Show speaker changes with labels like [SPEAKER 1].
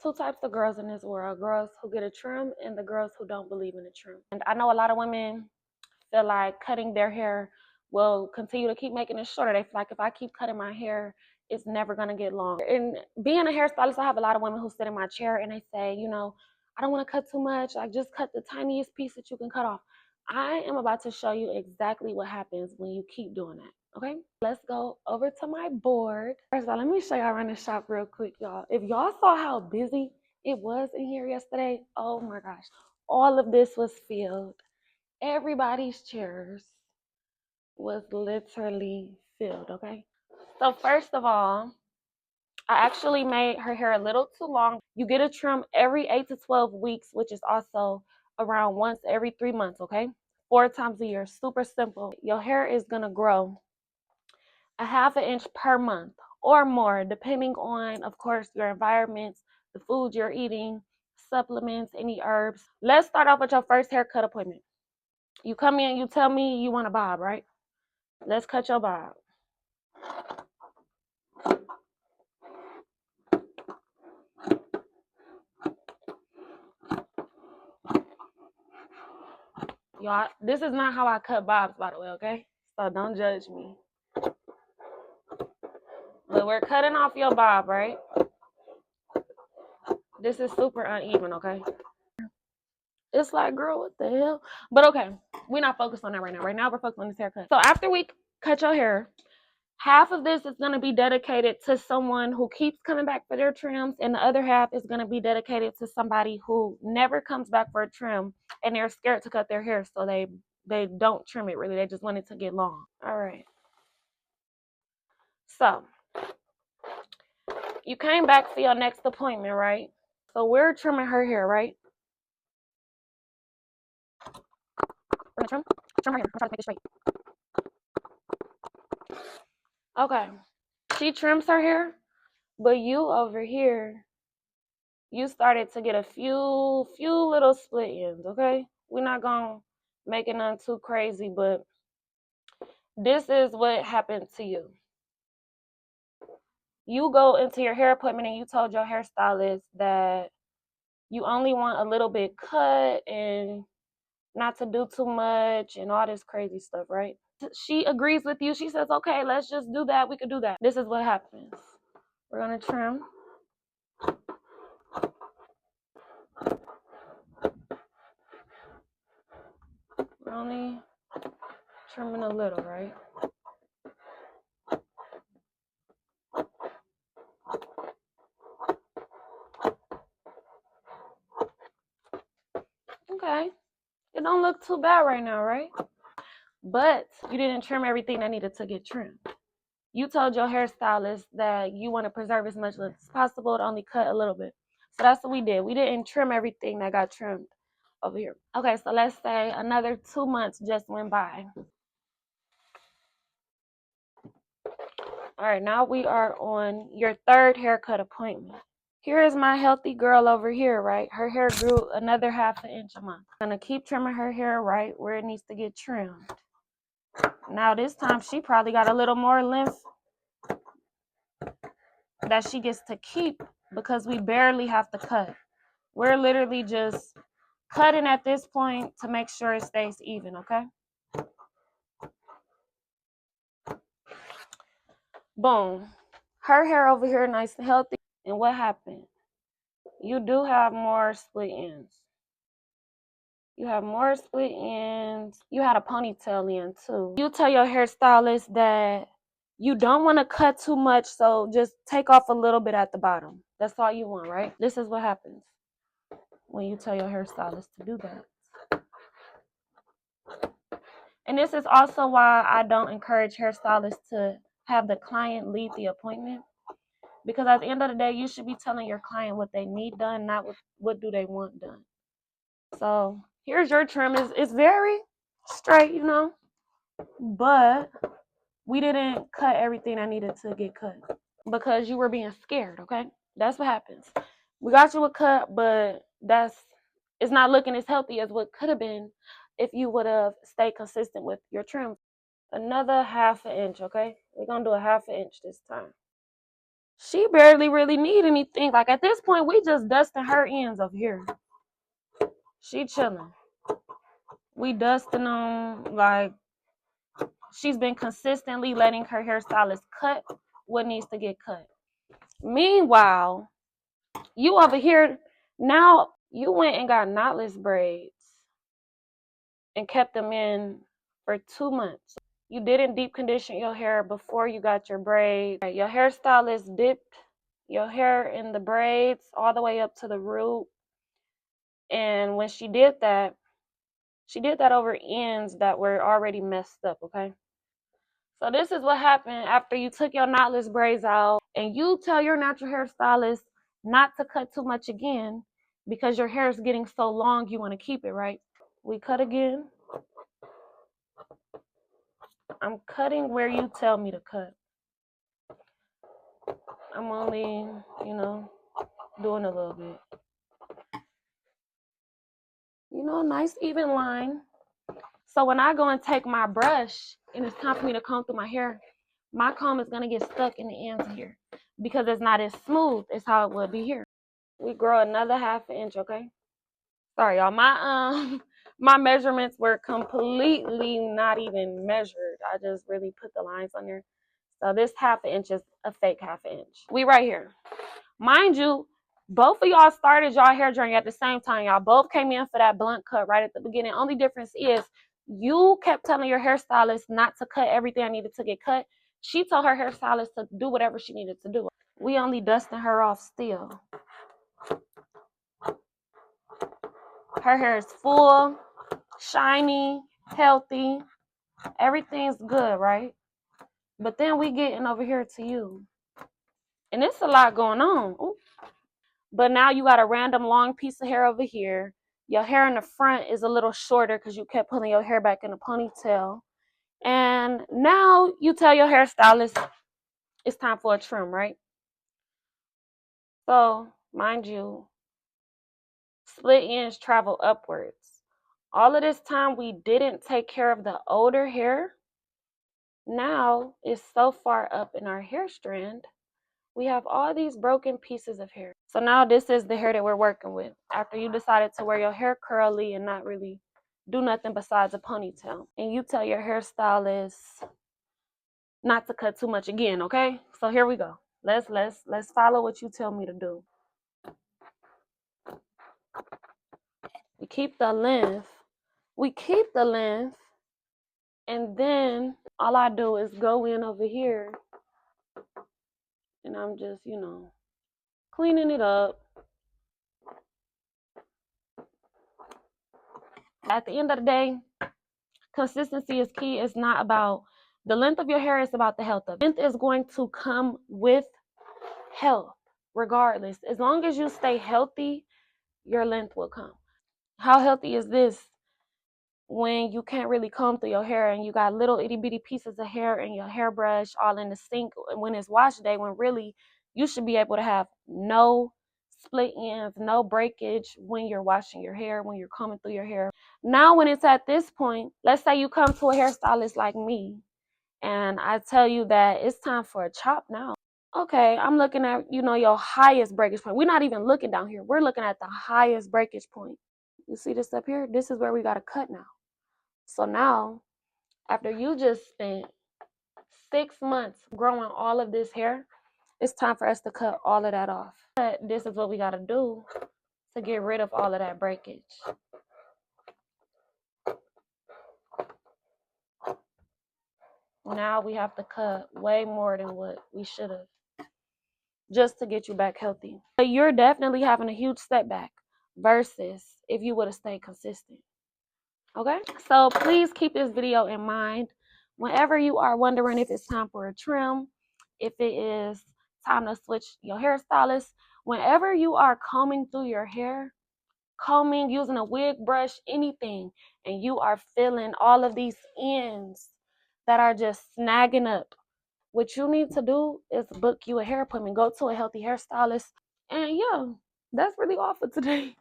[SPEAKER 1] two types of girls in this world: girls who get a trim and the girls who don't believe in a trim. And I know a lot of women feel like cutting their hair will continue to keep making it shorter. They feel like if I keep cutting my hair, it's never gonna get long. And being a hairstylist, I have a lot of women who sit in my chair and they say, I don't want to cut too much. Like, just cut the tiniest piece that you can cut off. I am about to show you exactly what happens when you keep doing that. Okay, let's go over to my board. First of all, let me show y'all around the shop real quick, y'all. If y'all saw how busy it was in here yesterday, oh my gosh, all of this was filled. Everybody's chairs was literally filled, okay? So first of all, I actually made her hair a little too long. You get a trim every 8 to 12 weeks, which is also around once every 3 months, okay? 4 times a year, super simple. Your hair is gonna grow a half an inch per month or more, depending on, of course, your environment, the food you're eating, supplements, any herbs. Let's start off with your first haircut appointment. You come in, you tell me you want a bob, right? Let's cut your bob. Y'all, this is not how I cut bobs, by the way, okay? So don't judge me. But we're cutting off your bob, right? This is super uneven, okay? It's like, girl, what the hell? But okay, we're not focused on that right now. Right now, we're focused on this haircut. So after we cut your hair, half of this is going to be dedicated to someone who keeps coming back for their trims, and the other half is going to be dedicated to somebody who never comes back for a trim, and they're scared to cut their hair, so they don't trim it really. They just want it to get long. All right. So you came back for your next appointment, right? So we're trimming her hair, right? We're gonna trim her hair. I'm trying to make it straight. Okay. She trims her hair, but you over here, you started to get a few little split ends, okay? We're not gonna make it none too crazy, but this is what happened to you. You go into your hair appointment and you told your hairstylist that you only want a little bit cut and not to do too much and all this crazy stuff, right? She agrees with you. She says, okay, let's just do that. We could do that. This is what happens. We're gonna trim. We're only trimming a little, right? Okay. It don't look too bad right now, right? But you didn't trim everything that needed to get trimmed. You told your hairstylist that you want to preserve as much as possible to only cut a little bit. So that's what we did. We didn't trim everything that got trimmed over here. Okay, so let's say another 2 months just went by. All right, now we are on your third haircut appointment. Here is my healthy girl over here, right? Her hair grew another half an inch a month. I'm gonna keep trimming her hair right where it needs to get trimmed. Now this time she probably got a little more length that she gets to keep because we barely have to cut. We're literally just cutting at this point to make sure it stays even, okay? Boom. Her hair over here nice and healthy. And what happened? You do have more split ends. You have more split ends. You had a ponytail in too. You tell your hairstylist that you don't want to cut too much, so just take off a little bit at the bottom. That's all you want, right? This is what happens when you tell your hairstylist to do that. And this is also why I don't encourage hairstylists to have the client lead the appointment. Because at the end of the day, you should be telling your client what they need done, not what do they want done. So here's your trim. It's very straight, but we didn't cut everything that needed to get cut because you were being scared, okay? That's what happens. We got you a cut, but it's not looking as healthy as what could have been if you would have stayed consistent with your trim. Another half an inch, okay? We're gonna do a half an inch this time. She barely really need anything. Like at this point, we just dusting her ends over here. She chilling. We dusting them. Like she's been consistently letting her hairstylist cut what needs to get cut. Meanwhile, you over here now, you went and got knotless braids and kept them in for 2 months. You didn't deep condition your hair before you got your braids. Your hairstylist dipped your hair in the braids all the way up to the root. And when she did that over ends that were already messed up, okay? So this is what happened after you took your knotless braids out and you tell your natural hairstylist not to cut too much again because your hair is getting so long you want to keep it, right? We cut again. I'm cutting where you tell me to cut. I'm only, doing a little bit. Nice even line. So when I go and take my brush and it's time for me to comb through my hair, my comb is going to get stuck in the ends here because it's not as smooth as how it would be here. We grow another 1/2 inch, okay? Sorry, y'all. My measurements were completely not even measured. I just really put the lines on there. So this 1/2 inch is a fake 1/2 inch. We right here. Mind you, both of y'all started y'all hair journey at the same time. Y'all both came in for that blunt cut right at the beginning. Only difference is you kept telling your hairstylist not to cut everything I needed to get cut. She told her hairstylist to do whatever she needed to do. We only dusting her off still. Her hair is full, shiny, healthy. Everything's good, right? But then we getting over here to you. And it's a lot going on. Ooh. But now you got a random long piece of hair over here. Your hair in the front is a little shorter because you kept pulling your hair back in a ponytail. And now you tell your hairstylist it's time for a trim, right? So, mind you, split ends travel upwards. All of this time we didn't take care of the older hair. Now it's so far up in our hair strand, we have all these broken pieces of hair. So now this is the hair that we're working with after you decided to wear your hair curly and not really do nothing besides a ponytail. And you tell your hairstylist not to cut too much again, okay? So here we go. Let's follow what you tell me to do. We keep the length. And then all I do is go in over here and I'm just, cleaning it up. At the end of the day, consistency is key. It's not about the length of your hair, it's about the health of it. Length is going to come with health, regardless. As long as you stay healthy, your length will come. How healthy is this when you can't really comb through your hair and you got little itty bitty pieces of hair in your hairbrush all in the sink when it's wash day, when really you should be able to have no split ends, no breakage when you're washing your hair, when you're combing through your hair. Now when it's at this point, let's say you come to a hairstylist like me and I tell you that it's time for a chop now. Okay, I'm looking at, your highest breakage point. We're not even looking down here. We're looking at the highest breakage point. You see this up here? This is where we got to cut now. So now, after you just spent 6 months growing all of this hair, it's time for us to cut all of that off. But this is what we got to do to get rid of all of that breakage. Now we have to cut way more than what we should have just to get you back healthy. But you're definitely having a huge setback versus if you would have stayed consistent. Okay? So please keep this video in mind whenever you are wondering if it's time for a trim, if it is time to switch your hairstylist, whenever you are combing through your hair, combing, using a wig brush, anything, and you are feeling all of these ends that are just snagging up, what you need to do is book you a hair appointment, go to a healthy hairstylist, and yeah, that's really all for today.